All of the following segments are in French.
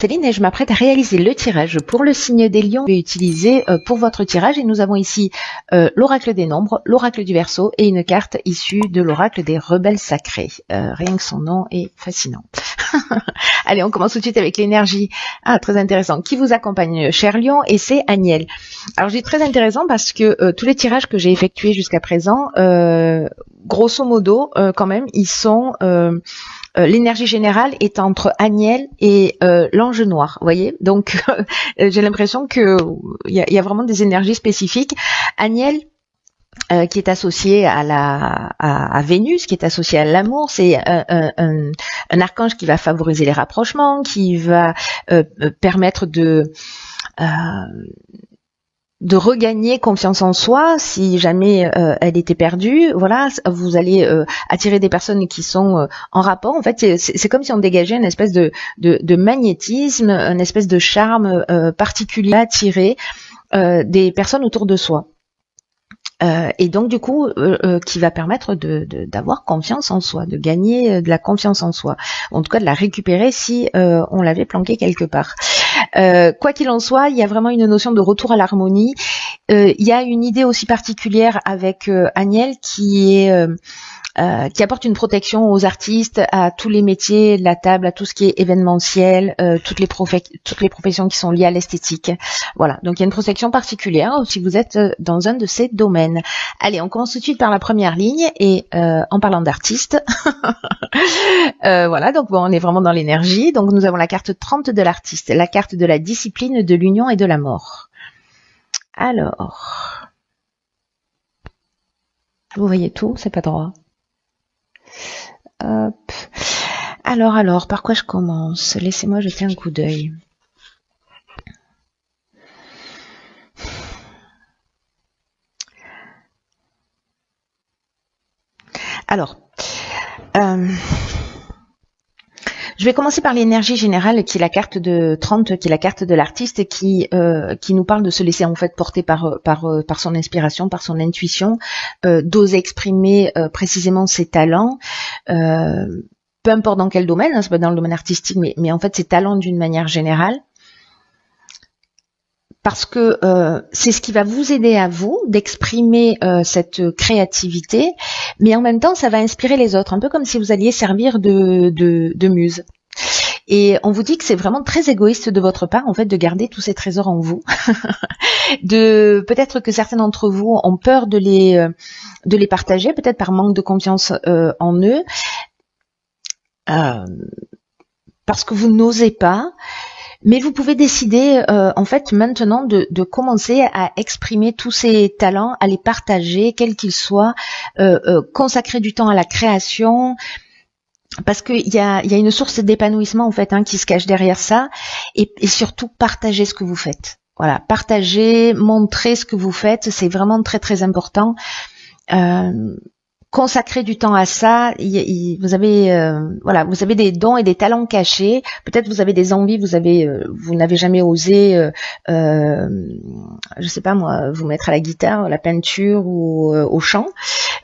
Céline et je m'apprête à réaliser le tirage pour le signe des lions que vous utiliser pour votre tirage et nous avons ici l'oracle des nombres, l'oracle du Verseau et une carte issue de l'oracle des rebelles sacrés. Rien que son nom est fascinant. Allez, on commence tout de suite avec l'énergie. Ah, très intéressant. Qui vous accompagne, cher lion, et c'est Aniel. Alors, je dis très intéressant parce que tous les tirages que j'ai effectués jusqu'à présent, grosso modo, quand même, ils sont... l'énergie générale est entre Aniel et l'ange noir, vous voyez. Donc, j'ai l'impression que il y a vraiment des énergies spécifiques. Aniel, qui est associé à Vénus, qui est associé à l'amour, c'est un archange qui va favoriser les rapprochements, qui va permettre de regagner confiance en soi si jamais elle était perdue. Voilà, vous allez attirer des personnes qui sont en rapport. En fait, c'est comme si on dégageait une espèce de magnétisme, une espèce de charme particulier à attirer des personnes autour de soi. Et donc du coup, qui va permettre d'avoir confiance en soi, de gagner de la confiance en soi, en tout cas de la récupérer si on l'avait planquée quelque part. Quoi qu'il en soit, il y a vraiment une notion de retour à l'harmonie. Il y a une idée aussi particulière avec Aniel qui apporte une protection aux artistes, à tous les métiers de la table, à tout ce qui est événementiel, toutes les professions qui sont liées à l'esthétique. Voilà, donc il y a une protection particulière si vous êtes dans un de ces domaines. Allez, on commence tout de suite par la première ligne et en parlant d'artistes, voilà, donc bon, on est vraiment dans l'énergie. Donc nous avons la carte 30 de l'artiste, la carte de la discipline, de l'union et de la mort. Alors, vous voyez tout, c'est pas droit. Hop. Alors, par quoi je commence? Laissez-moi jeter un coup d'œil. Alors, je vais commencer par l'énergie générale, qui est la carte de 30, qui est la carte de l'artiste, qui nous parle de se laisser en fait porter par son inspiration, par son intuition, d'oser exprimer précisément ses talents. Peu importe dans quel domaine, hein, c'est pas dans le domaine artistique, mais en fait ses talents d'une manière générale, parce que c'est ce qui va vous aider à vous d'exprimer cette créativité, mais en même temps ça va inspirer les autres, un peu comme si vous alliez servir de muse. Et on vous dit que c'est vraiment très égoïste de votre part, en fait, de garder tous ces trésors en vous. Peut-être que certains d'entre vous ont peur de les partager, peut-être par manque de confiance en eux, parce que vous n'osez pas. Mais vous pouvez décider, en fait, maintenant de commencer à exprimer tous ces talents, à les partager, quels qu'ils soient, consacrer du temps à la création, parce qu'il y a une source d'épanouissement, en fait, hein, qui se cache derrière ça, et surtout partager ce que vous faites. Voilà, partager, montrer ce que vous faites, c'est vraiment très très important. Consacrer du temps à ça. Vous avez voilà, vous avez des dons et des talents cachés. Peut-être vous avez des envies, vous n'avez jamais osé, je sais pas moi, vous mettre à la guitare, à la peinture ou au chant.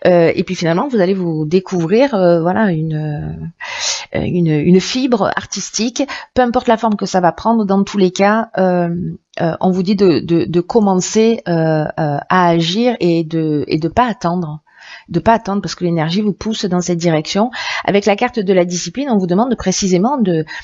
Et puis finalement, vous allez vous découvrir, voilà, une fibre artistique. Peu importe la forme que ça va prendre, dans tous les cas, on vous dit de commencer à agir et de pas attendre. De pas attendre parce que l'énergie vous pousse dans cette direction. Avec la carte de la discipline, on vous demande précisément d'être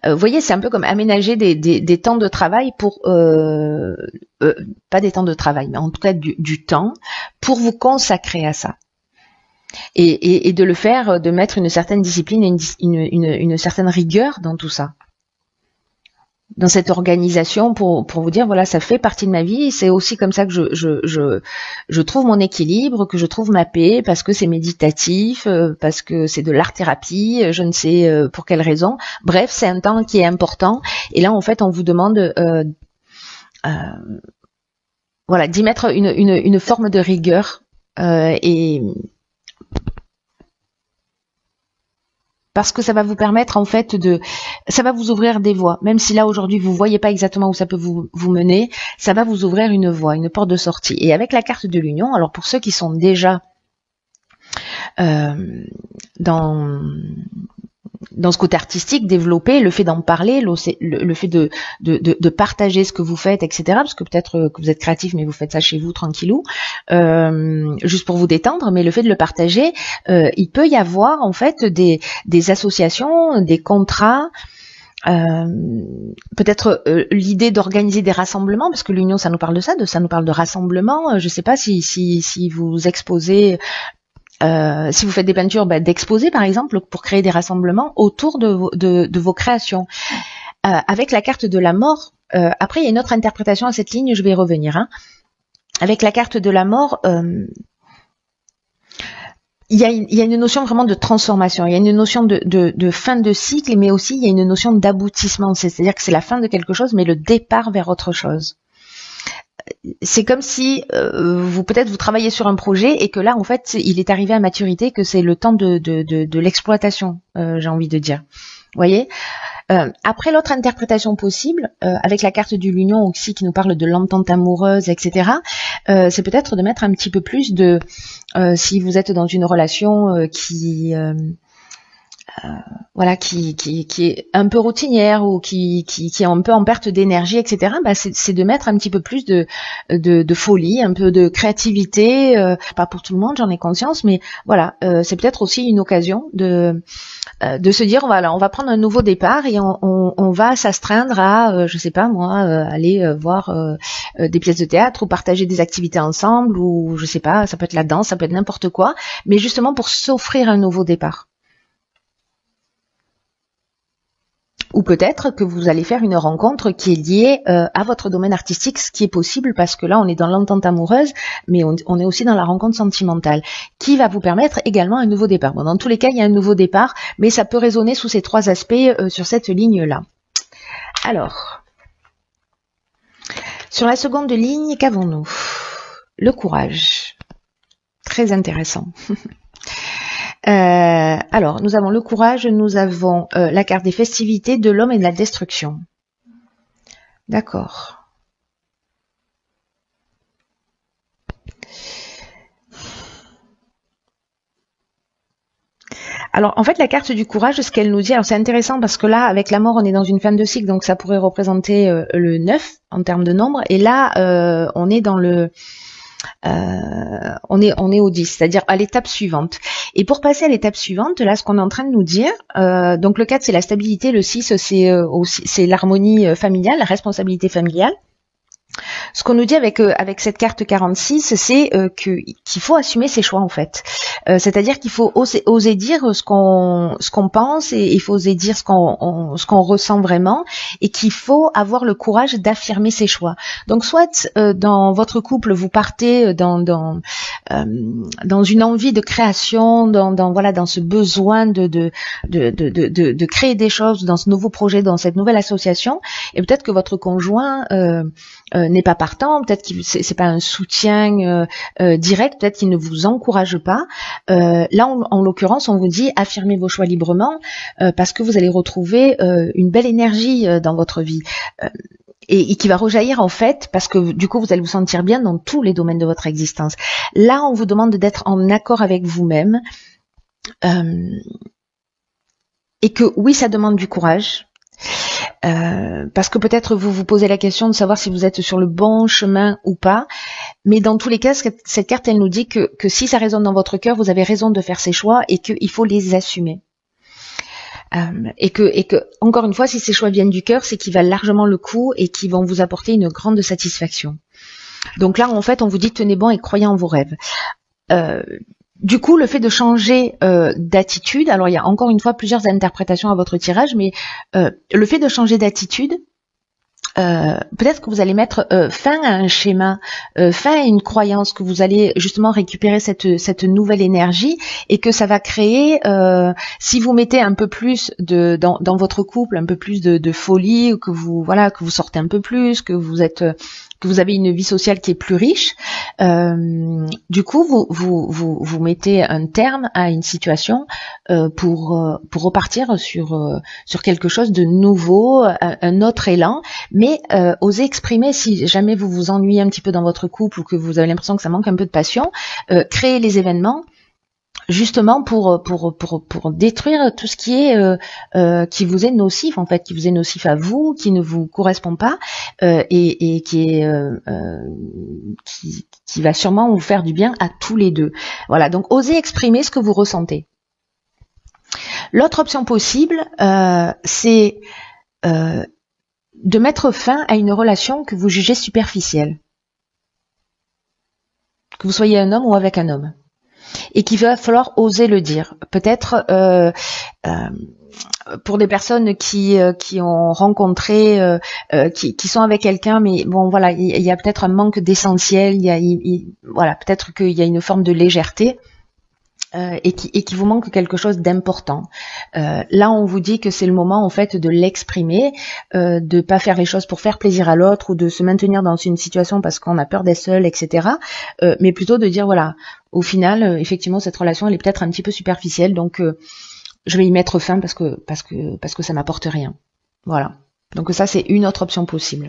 vous voyez, c'est un peu comme aménager des temps de travail pour pas des temps de travail, mais en tout cas du temps pour vous consacrer à ça. Et de le faire, de mettre une certaine discipline et une certaine rigueur dans tout ça. Dans cette organisation pour vous dire, voilà, ça fait partie de ma vie, c'est aussi comme ça que je trouve mon équilibre, que je trouve ma paix, parce que c'est méditatif, parce que c'est de l'art-thérapie, je ne sais pour quelle raison. Bref, c'est un temps qui est important, et là, en fait, on vous demande voilà, d'y mettre une forme de rigueur, et parce que ça va vous permettre, en fait, ça va vous ouvrir des voies. Même si là, aujourd'hui, vous voyez pas exactement où ça peut vous mener, ça va vous ouvrir une voie, une porte de sortie. Et avec la carte de l'union, alors pour ceux qui sont déjà dans dans ce côté artistique, développer le fait d'en parler, le fait de partager ce que vous faites, etc. Parce que peut-être que vous êtes créatif, mais vous faites ça chez vous tranquillou, juste pour vous détendre. Mais le fait de le partager, il peut y avoir en fait des associations, des contrats. Peut-être l'idée d'organiser des rassemblements, parce que l'union, ça nous parle de ça, ça nous parle de rassemblement. Je sais pas si vous exposez. Si vous faites des peintures, d'exposer par exemple pour créer des rassemblements autour de vos créations. Avec la carte de la mort, après il y a une autre interprétation à cette ligne, je vais y revenir. Avec la carte de la mort, il y a une notion vraiment de transformation, il y a une notion de fin de cycle, mais aussi il y a une notion d'aboutissement, c'est-à-dire que c'est la fin de quelque chose, mais le départ vers autre chose. C'est comme si peut-être vous travaillez sur un projet et que là en fait il est arrivé à maturité, que c'est le temps de l'exploitation, j'ai envie de dire. Vous voyez. Après, l'autre interprétation possible, avec la carte de l'union aussi qui nous parle de l'entente amoureuse, etc., c'est peut-être de mettre un petit peu plus de, si vous êtes dans une relation qui est un peu routinière ou qui est un peu en perte d'énergie, etc. C'est de mettre un petit peu plus de folie, un peu de créativité, pas pour tout le monde, j'en ai conscience, mais voilà, c'est peut-être aussi une occasion de se dire voilà, on va prendre un nouveau départ et on va s'astreindre à, je sais pas moi, aller voir des pièces de théâtre ou partager des activités ensemble, ou je sais pas, ça peut être la danse, ça peut être n'importe quoi, mais justement pour s'offrir un nouveau départ. Ou peut-être que vous allez faire une rencontre qui est liée à votre domaine artistique, ce qui est possible parce que là on est dans l'entente amoureuse, mais on est aussi dans la rencontre sentimentale, qui va vous permettre également un nouveau départ. Bon, dans tous les cas, il y a un nouveau départ, mais ça peut résonner sous ces trois aspects sur cette ligne-là. Alors, sur la seconde ligne, qu'avons-nous? Le courage. Très intéressant. Alors, nous avons le courage, nous avons la carte des festivités, de l'homme et de la destruction. D'accord. Alors, en fait, la carte du courage, ce qu'elle nous dit, alors c'est intéressant parce que là, avec la mort, on est dans une fin de cycle, donc ça pourrait représenter le 9 en termes de nombre, et là, on est dans le... on est au 10, c'est-à-dire à l'étape suivante. Et pour passer à l'étape suivante, là, ce qu'on est en train de nous dire, donc le 4, c'est la stabilité, le 6, c'est l'harmonie familiale, la responsabilité familiale. Ce qu'on nous dit avec cette carte 46, c'est qu'il faut assumer ses choix en fait. C'est-à-dire qu'il faut oser dire ce qu'on pense, et il faut oser dire ce qu'on ressent vraiment, et qu'il faut avoir le courage d'affirmer ses choix. Donc soit dans votre couple vous partez dans une envie de création, dans ce besoin de créer des choses dans ce nouveau projet, dans cette nouvelle association, et peut-être que votre conjoint n'est pas partant, peut-être que c'est pas un soutien direct, peut-être qu'il ne vous encourage pas. Là, en l'occurrence, on vous dit affirmez vos choix librement parce que vous allez retrouver une belle énergie dans votre vie. Et qui va rejaillir en fait parce que du coup vous allez vous sentir bien dans tous les domaines de votre existence. Là, on vous demande d'être en accord avec vous-même et que oui, ça demande du courage. Parce que peut-être vous vous posez la question de savoir si vous êtes sur le bon chemin ou pas, mais dans tous les cas, cette carte, elle nous dit que si ça résonne dans votre cœur, vous avez raison de faire ces choix et qu'il faut les assumer. Et que encore une fois, si ces choix viennent du cœur, c'est qu'ils valent largement le coup et qu'ils vont vous apporter une grande satisfaction. Donc là, en fait, on vous dit tenez bon et croyez en vos rêves. Du coup, le fait de changer d'attitude, alors il y a encore une fois plusieurs interprétations à votre tirage, mais le fait de changer d'attitude, peut-être que vous allez mettre fin à un schéma, fin à une croyance, que vous allez justement récupérer cette nouvelle énergie et que ça va créer, si vous mettez un peu plus dans votre couple, un peu plus de folie, que vous sortez un peu plus, que vous avez une vie sociale qui est plus riche, du coup vous mettez un terme à une situation pour repartir sur quelque chose de nouveau, un autre élan, mais osez exprimer si jamais vous vous ennuyez un petit peu dans votre couple ou que vous avez l'impression que ça manque un peu de passion, créez les événements justement pour détruire tout ce qui vous est nocif en fait, qui vous est nocif à vous, qui ne vous correspond pas et qui va sûrement vous faire du bien à tous les deux. Voilà, donc osez exprimer ce que vous ressentez. L'autre option possible, c'est de mettre fin à une relation que vous jugez superficielle, que vous soyez un homme ou avec un homme, et qu'il va falloir oser le dire. Peut-être pour des personnes qui ont rencontré, qui sont avec quelqu'un, mais bon voilà, il y a peut-être un manque d'essentiel, voilà, peut-être qu'il y a une forme de légèreté. Et qui vous manque quelque chose d'important. Là, on vous dit que c'est le moment en fait de l'exprimer, de pas faire les choses pour faire plaisir à l'autre ou de se maintenir dans une situation parce qu'on a peur d'être seul, etc. Mais plutôt de dire voilà, au final, effectivement, cette relation elle est peut-être un petit peu superficielle, donc je vais y mettre fin parce que ça m'apporte rien. Voilà. Donc ça, c'est une autre option possible.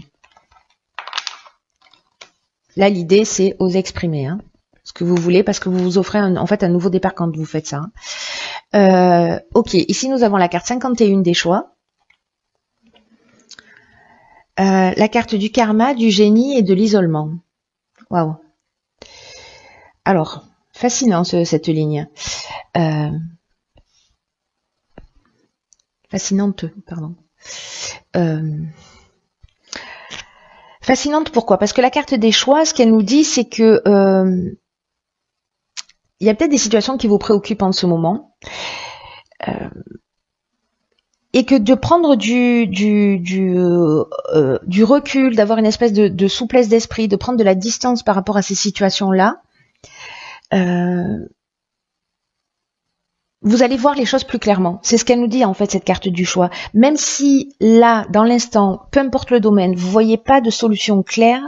Là, l'idée, c'est oser exprimer, hein, ce que vous voulez, parce que vous vous offrez en fait un nouveau départ quand vous faites ça. Ok, ici nous avons la carte 51 des choix, la carte du karma, du génie et de l'isolement. Waouh. Alors, fascinant cette ligne. Fascinante, pardon. Fascinante pourquoi? Parce que la carte des choix, ce qu'elle nous dit, c'est que il y a peut-être des situations qui vous préoccupent en ce moment, et que de prendre du recul, d'avoir une espèce de souplesse d'esprit, de prendre de la distance par rapport à ces situations-là, vous allez voir les choses plus clairement. C'est ce qu'elle nous dit en fait, cette carte du choix. Même si là, dans l'instant, peu importe le domaine, vous voyez pas de solution claire,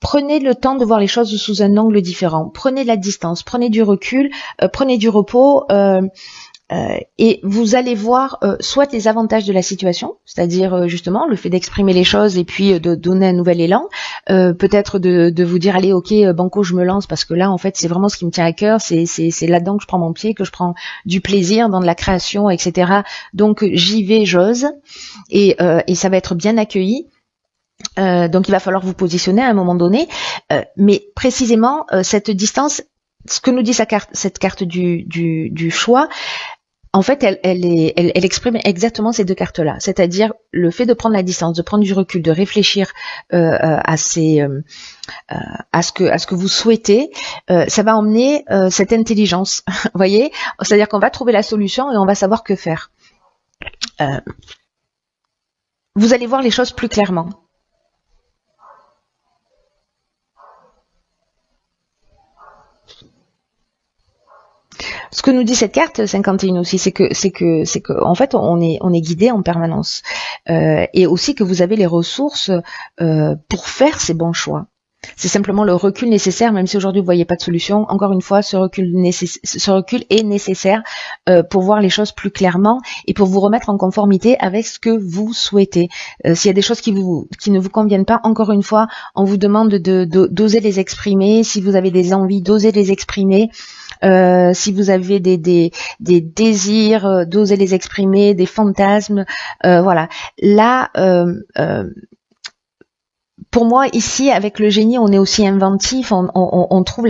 prenez le temps de voir les choses sous un angle différent. Prenez de la distance, prenez du recul, prenez du repos, et vous allez voir soit les avantages de la situation, c'est-à-dire justement le fait d'exprimer les choses et puis de donner un nouvel élan, peut-être de vous dire allez ok banco je me lance parce que là en fait c'est vraiment ce qui me tient à cœur, c'est là-dedans que je prends mon pied, que je prends du plaisir dans de la création, etc. Donc j'y vais, j'ose et ça va être bien accueilli. Donc il va falloir vous positionner à un moment donné, mais précisément cette distance, ce que nous dit cette carte du choix, en fait elle exprime exactement ces deux cartes-là, c'est-à-dire le fait de prendre la distance, de prendre du recul, de réfléchir à ce que vous souhaitez, ça va emmener cette intelligence, vous voyez, c'est-à-dire qu'on va trouver la solution et on va savoir que faire. Vous allez voir les choses plus clairement. Ce que nous dit cette carte 51 aussi, c'est que en fait on est guidé en permanence, et aussi que vous avez les ressources pour faire ces bons choix. C'est simplement le recul nécessaire, même si aujourd'hui vous voyez pas de solution. Encore une fois, ce recul est nécessaire pour voir les choses plus clairement et pour vous remettre en conformité avec ce que vous souhaitez. S'il y a des choses qui ne vous conviennent pas, encore une fois, on vous demande d'oser les exprimer. Si vous avez des envies, d'oser les exprimer. Si vous avez des désirs, d'oser les exprimer, des fantasmes, voilà. Là, pour moi, ici, avec le génie, on est aussi inventif, on trouve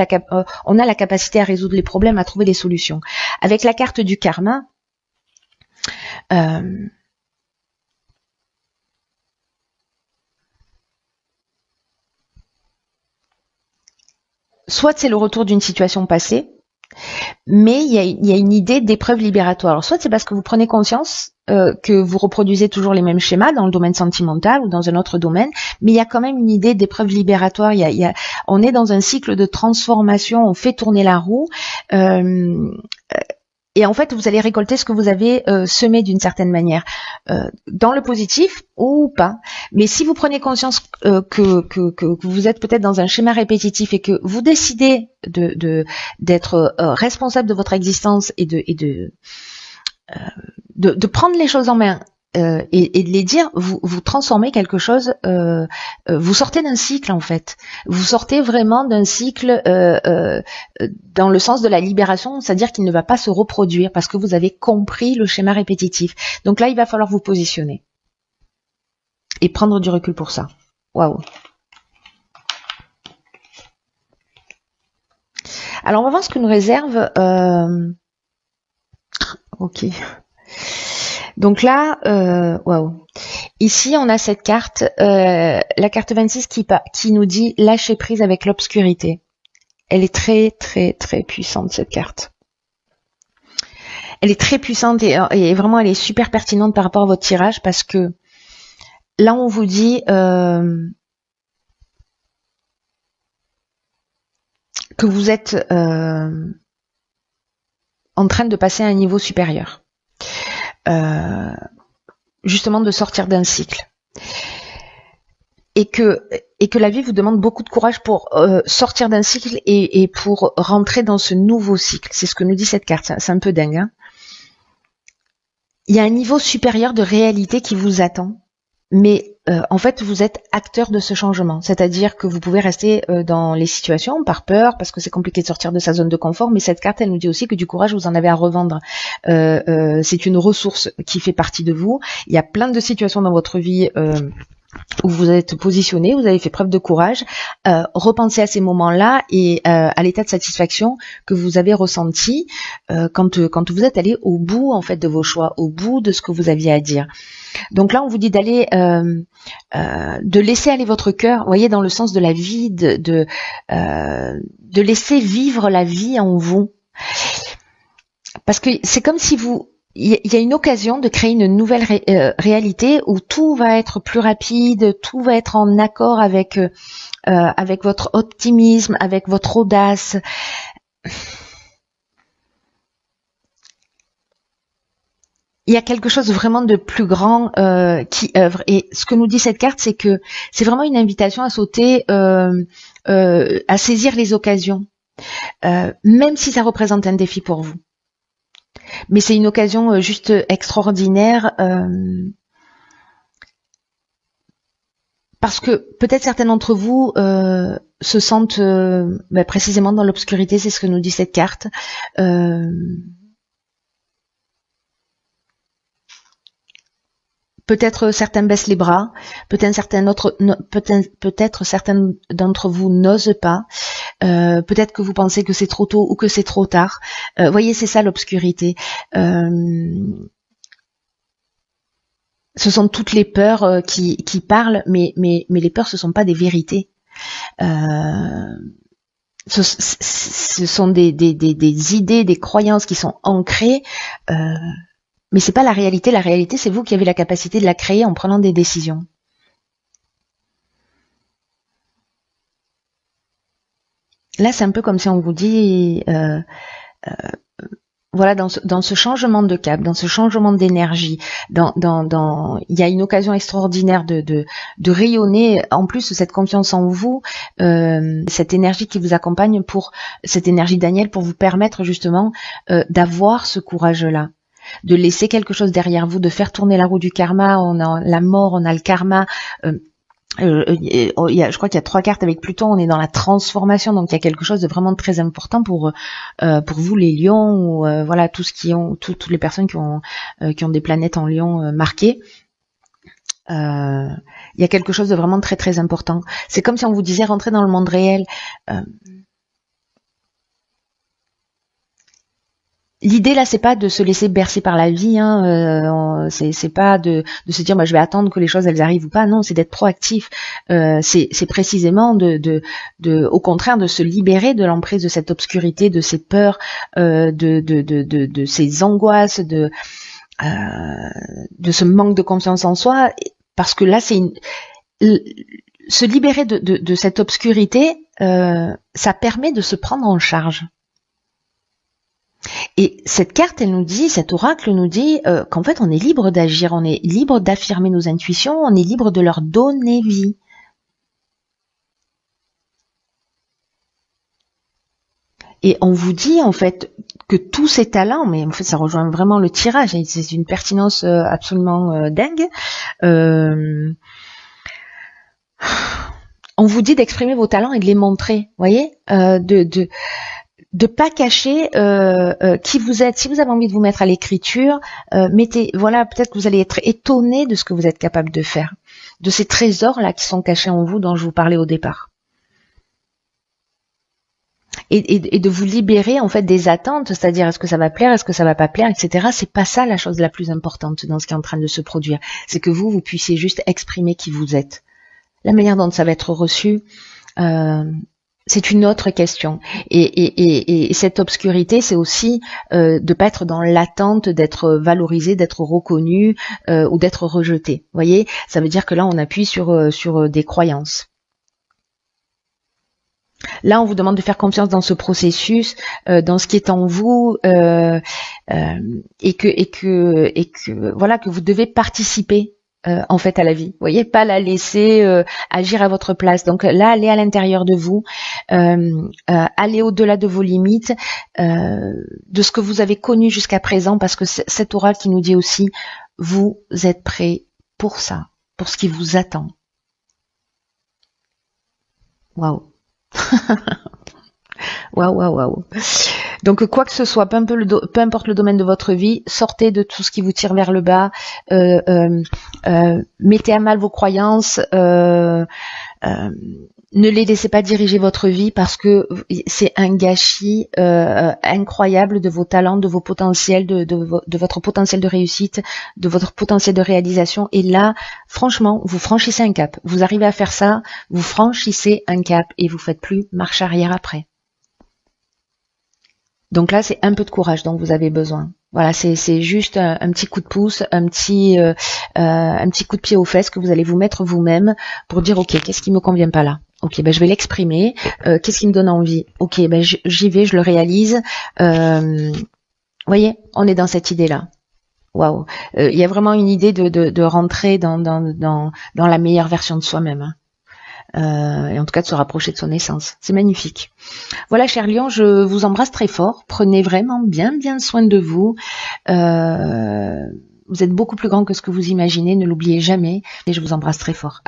on a la capacité à résoudre les problèmes, à trouver des solutions. Avec la carte du karma, soit c'est le retour d'une situation passée, mais il y a une idée d'épreuve libératoire. Alors soit c'est parce que vous prenez conscience que vous reproduisez toujours les mêmes schémas dans le domaine sentimental ou dans un autre domaine, mais il y a quand même une idée d'épreuve libératoire. On est dans un cycle de transformation, on fait tourner la roue. Et en fait, vous allez récolter ce que vous avez semé d'une certaine manière, dans le positif ou pas. Mais si vous prenez conscience que vous êtes peut-être dans un schéma répétitif et que vous décidez d'être responsable de votre existence et de prendre les choses en main et de les dire, vous transformez quelque chose, vous sortez d'un cycle en fait. Vous sortez vraiment d'un cycle dans le sens de la libération, c'est-à-dire qu'il ne va pas se reproduire parce que vous avez compris le schéma répétitif. Donc là, il va falloir vous positionner et prendre du recul pour ça. Waouh. Alors on va voir ce que nous réserve. Ok. Donc là, waouh. Ici, on a cette carte, la carte 26 qui nous dit lâcher prise avec l'obscurité. Elle est très, très, très puissante, cette carte. Elle est très puissante et vraiment, elle est super pertinente par rapport à votre tirage parce que là, on vous dit que vous êtes en train de passer à un niveau supérieur. Justement de sortir d'un cycle. Et que la vie vous demande beaucoup de courage pour sortir d'un cycle et pour rentrer dans ce nouveau cycle. C'est ce que nous dit cette carte. C'est un peu dingue. Hein, il y a un niveau supérieur de réalité qui vous attend. Mais en fait, vous êtes acteur de ce changement. C'est-à-dire que vous pouvez rester dans les situations par peur, parce que c'est compliqué de sortir de sa zone de confort. Mais cette carte, elle nous dit aussi que du courage, vous en avez à revendre. C'est une ressource qui fait partie de vous. Il y a plein de situations dans votre vie où vous êtes positionné, vous avez fait preuve de courage. Repensez à ces moments-là et à l'état de satisfaction que vous avez ressenti quand vous êtes allé au bout en fait de vos choix, au bout de ce que vous aviez à dire. Donc là, on vous dit d'aller, de laisser aller votre cœur, vous voyez, dans le sens de la vie, de laisser vivre la vie en vous. Parce que c'est comme si il y a une occasion de créer une nouvelle réalité où tout va être plus rapide, tout va être en accord avec votre optimisme, avec votre audace. Il y a quelque chose vraiment de plus grand qui œuvre. Et ce que nous dit cette carte, c'est que c'est vraiment une invitation à sauter, à saisir les occasions, même si ça représente un défi pour vous. Mais c'est une occasion juste extraordinaire parce que peut-être certains d'entre vous se sentent précisément dans l'obscurité, c'est ce que nous dit cette carte. Peut-être certains baissent les bras, peut-être certains d'entre vous n'osent pas, peut-être que vous pensez que c'est trop tôt ou que c'est trop tard. Voyez, c'est ça l'obscurité. Ce sont toutes les peurs qui parlent, mais les peurs, ce sont pas des vérités. Ce sont des idées, des croyances qui sont ancrées. Mais c'est pas la réalité. La réalité, c'est vous qui avez la capacité de la créer en prenant des décisions. Là, c'est un peu comme si on vous dit, voilà, dans ce changement de cap, dans ce changement d'énergie, il y a une occasion extraordinaire de rayonner. En plus, cette confiance en vous, cette énergie qui vous accompagne cette énergie Daniel, pour vous permettre justement d'avoir ce courage-là, de laisser quelque chose derrière vous, de faire tourner la roue du karma. On a la mort, on a le karma. Je crois qu'il y a 3 cartes avec Pluton. On est dans la transformation, donc il y a quelque chose de vraiment très important pour vous les lions, ou voilà, toutes les personnes qui ont des planètes en lion marquées. Il y a quelque chose de vraiment très très important. C'est comme si on vous disait rentrer dans le monde réel. L'idée là, c'est pas de se laisser bercer par la vie, hein. C'est pas de se dire je vais attendre que les choses elles arrivent ou pas. Non, c'est d'être proactif. C'est précisément au contraire de se libérer de l'emprise de cette obscurité, de ces peurs, de ces angoisses, de ce manque de confiance en soi, parce que là c'est se libérer de cette obscurité, ça permet de se prendre en charge. Et cette carte, cet oracle nous dit qu'en fait on est libre d'agir, on est libre d'affirmer nos intuitions, on est libre de leur donner vie. Et on vous dit en fait que tous ces talents, mais en fait ça rejoint vraiment le tirage, et c'est une pertinence absolument dingue. On vous dit d'exprimer vos talents et de les montrer, voyez, de pas cacher qui vous êtes. Si vous avez envie de vous mettre à l'écriture, mettez, voilà, peut-être que vous allez être étonné de ce que vous êtes capable de faire, de ces trésors là qui sont cachés en vous dont je vous parlais au départ. Et de vous libérer en fait des attentes, c'est-à-dire est-ce que ça va plaire, est-ce que ça va pas plaire, etc. C'est pas ça la chose la plus importante dans ce qui est en train de se produire. C'est que vous puissiez juste exprimer qui vous êtes. La manière dont ça va être reçu, c'est une autre question. Et cette obscurité, c'est aussi de pas être dans l'attente d'être valorisé, d'être reconnu ou d'être rejeté. Vous voyez, ça veut dire que là, on appuie sur des croyances. Là, on vous demande de faire confiance dans ce processus, dans ce qui est en vous, et que voilà, que vous devez participer en fait à la vie. Vous voyez, pas la laisser agir à votre place. Donc là, allez à l'intérieur de vous, allez au-delà de vos limites, de ce que vous avez connu jusqu'à présent, parce que cet oral qui nous dit aussi, vous êtes prêts pour ça, pour ce qui vous attend. Waouh. Waouh. Donc quoi que ce soit, peu importe le domaine de votre vie, sortez de tout ce qui vous tire vers le bas, mettez à mal vos croyances, ne les laissez pas diriger votre vie, parce que c'est un gâchis incroyable de vos talents, de vos potentiels, de votre potentiel de réussite, de votre potentiel de réalisation. Et là, franchement, vous franchissez un cap. Vous arrivez à faire ça, vous franchissez un cap et vous faites plus marche arrière après. Donc là, c'est un peu de courage dont vous avez besoin. Voilà, c'est juste un petit coup de pouce, un petit coup de pied aux fesses que vous allez vous mettre vous-même pour dire, ok, qu'est-ce qui me convient pas là? Ok, ben je vais l'exprimer. Qu'est-ce qui me donne envie? Ok, ben j'y vais, je le réalise. Voyez, on est dans cette idée-là. Waouh, il y a vraiment une idée de rentrer dans la meilleure version de soi-même. Et en tout cas de se rapprocher de son essence. C'est magnifique. Voilà, chers lions, je vous embrasse très fort. Prenez vraiment bien soin de vous. Vous êtes beaucoup plus grand que ce que vous imaginez, ne l'oubliez jamais. Et je vous embrasse très fort.